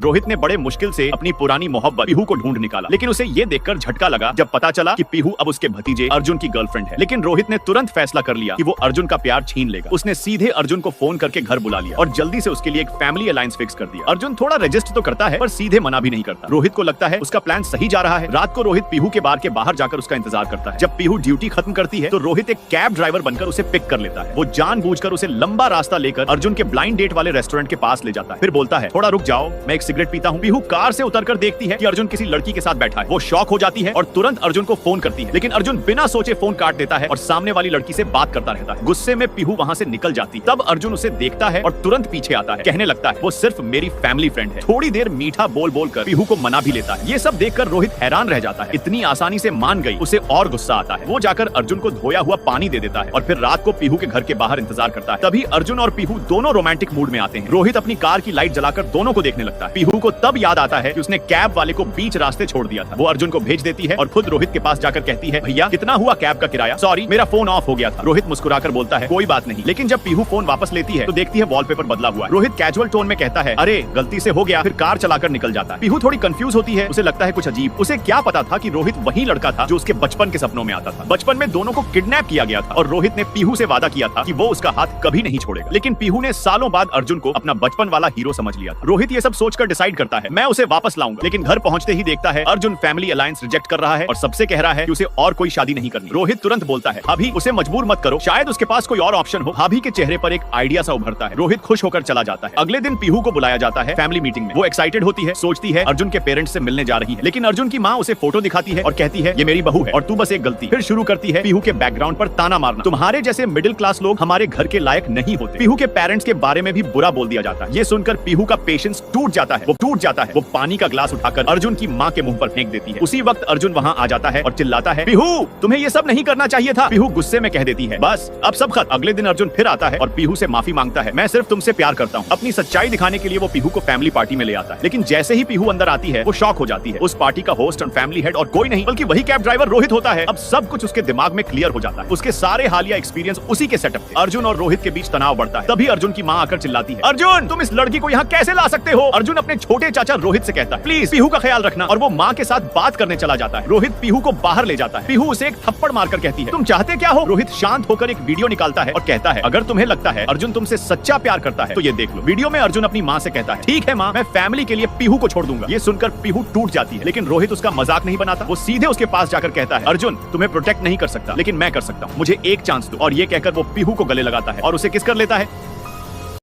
रोहित ने बड़े मुश्किल से अपनी पुरानी मोहब्बत पीहू को ढूंढ निकाला, लेकिन उसे ये देखकर झटका लगा जब पता चला कि पीहू अब उसके भतीजे अर्जुन की गर्लफ्रेंड है। लेकिन रोहित ने तुरंत फैसला कर लिया कि वो अर्जुन का प्यार छीन लेगा। उसने सीधे अर्जुन को फोन करके घर बुला लिया और जल्दी से उसके लिए एक फैमिली अलायंस फिक्स कर दिया। अर्जुन थोड़ा रजिस्ट तो करता है पर सीधे मना भी नहीं करता। रोहित को लगता है उसका प्लान सही जा रहा है। रात को रोहित पीहू के बार के बाहर जाकर उसका इंतजार करता है। जब पीहू ड्यूटी खत्म करती है तो रोहित एक कैब ड्राइवर बनकर उसे पिक कर लेता है। वो जानबूझकर उसे लंबा रास्ता लेकर अर्जुन के ब्लाइंड डेट वाले रेस्टोरेंट के पास ले जाता है। फिर बोलता है थोड़ा रुक जाओ, मैं एक सिगरेट पीता हूँ। पीहू कार से उतरकर देखती है कि अर्जुन किसी लड़की के साथ बैठा है। वो शॉक हो जाती है और तुरंत अर्जुन को फोन करती है, लेकिन अर्जुन बिना सोचे फोन काट देता है और सामने वाली लड़की से बात करता रहता है। गुस्से में पीहू वहाँ से निकल जाती। तब अर्जुन उसे देखता है और तुरंत पीछे आता है। कहने लगता है वो सिर्फ मेरी फैमिली फ्रेंड है। थोड़ी देर मीठा बोल बोल कर पीहू को मना भी लेता है। ये सब देखकर रोहित हैरान रह जाता है, इतनी आसानी से मान गई। उसे और गुस्सा आता है। वो जाकर अर्जुन को धोया हुआ पानी दे देता है और फिर रात को पीहू के घर के बाहर इंतजार करता है। तभी अर्जुन और पीहू दोनों रोमांटिक मूड में आते हैं। रोहित अपनी कार की लाइट जलाकर दोनों को देखने लगता है। पीहू को तब याद आता है कि उसने कैब वाले को बीच रास्ते छोड़ दिया था। वो अर्जुन को भेज देती है और खुद रोहित के पास जाकर कहती है भैया कितना हुआ कैब का किराया? सॉरी मेरा फोन ऑफ हो गया था। रोहित मुस्कुराकर बोलता है कोई बात नहीं। लेकिन जब पीहू फोन वापस लेती है तो देखती है वॉलपेपर बदला हुआ है। रोहित कैजुअल टोन में कहता है अरे गलती से हो गया, फिर कार चलाकर निकल जाता है। पीहू थोड़ी कंफ्यूज होती है। उसे लगता है कुछ अजीब। उसे क्या पता था कि रोहित वही लड़का था जो उसके बचपन के सपनों में आता था। बचपन में दोनों को किडनैप किया गया था और रोहित ने पीहू से वादा किया था कि वो उसका हाथ कभी नहीं छोड़ेगा। लेकिन पीहू ने सालों बाद अर्जुन को अपना बचपन वाला हीरो समझ लिया था। रोहित ये सब सोचकर डिसाइड करता है मैं उसे वापस लाऊंगा। लेकिन घर पहुंचते ही देखता है अर्जुन फैमिली अलायंस रिजेक्ट कर रहा है और सबसे कह रहा है कि उसे और कोई शादी नहीं करनी। रोहित तुरंत बोलता है भाभी उसे मजबूर मत करो, शायद उसके पास कोई और ऑप्शन हो। भाभी के चेहरे पर एक आइडिया सा उभरता है। रोहित खुश होकर चला जाता है। अगले दिन पीहू को बुलाया जाता है फैमिली मीटिंग में। वो एक्साइटेड होती है, सोचती है अर्जुन के पेरेंट्स से मिलने जा रही है। लेकिन अर्जुन की माँ उसे फोटो दिखाती है और कहती है ये मेरी बहू है और तू बस एक गलती। फिर शुरू करती है पीहू के बैकग्राउंड पर ताना मारना। तुम्हारे जैसे मिडिल क्लास लोग हमारे घर के लायक नहीं होते। पीहू के पेरेंट्स के बारे में भी बुरा बोल दिया जाता है। ये सुनकर पीहू का पेशेंस टूट जाता है। वो पानी का ग्लास उठाकर अर्जुन की माँ के मुंह पर फेंक देती है। उसी वक्त अर्जुन वहाँ आ जाता है और चिल्लाता है पीहू तुम्हें ये सब नहीं करना चाहिए था। पीहू गुस्से में कह देती है बस अब सब खत्म। अगले दिन अर्जुन फिर आता है और पीहू से माफी मांगता है। मैं सिर्फ तुमसे प्यार करता हूँ। अपनी सच्चाई दिखाने के लिए वो पीहू को फैमिली पार्टी में ले आता है। लेकिन जैसे ही पीहू अंदर आती है वो शॉक हो जाती है। उस पार्टी का होस्ट और फैमिली हेड और कोई नहीं बल्कि वही कैब ड्राइवर रोहित होता है। अब सब कुछ उसके दिमाग में क्लियर हो जाता है। उसके सारे हालिया एक्सपीरियंस उसी के सेटअप थे। अर्जुन और रोहित के बीच तनाव बढ़ता है। तभी अर्जुन की माँ आकर चिल्लाती है अर्जुन तुम इस लड़की को यहाँ कैसे ला सकते हो? अर्जुन अपने छोटे चाचा रोहित से कहता है प्लीज पीहू का ख्याल रखना और वो माँ के साथ बात करने चला जाता है। रोहित पीहू को बाहर ले जाता है। पीहू उसे एक थप्पड़ मारकर कहती है तुम चाहते क्या हो? रोहित शांत होकर एक वीडियो निकालता है और कहता है अगर तुम्हें लगता है अर्जुन तुमसे सच्चा प्यार करता है तो ये देख लो। वीडियो में अर्जुन अपनी माँ से कहता है ठीक है माँ मैं फैमिली के लिए पीहू को छोड़ दूंगा। ये सुनकर पीहू टूट जाती है। लेकिन रोहित उसका मजाक नहीं बनाता। वो सीधे उसके पास जाकर कहता है अर्जुन तुम्हें प्रोटेक्ट नहीं कर सकता लेकिन मैं कर सकता हूँ, मुझे एक चांस दो। और ये कहकर वो पीहू को गले लगाता है और उसे किस कर लेता है।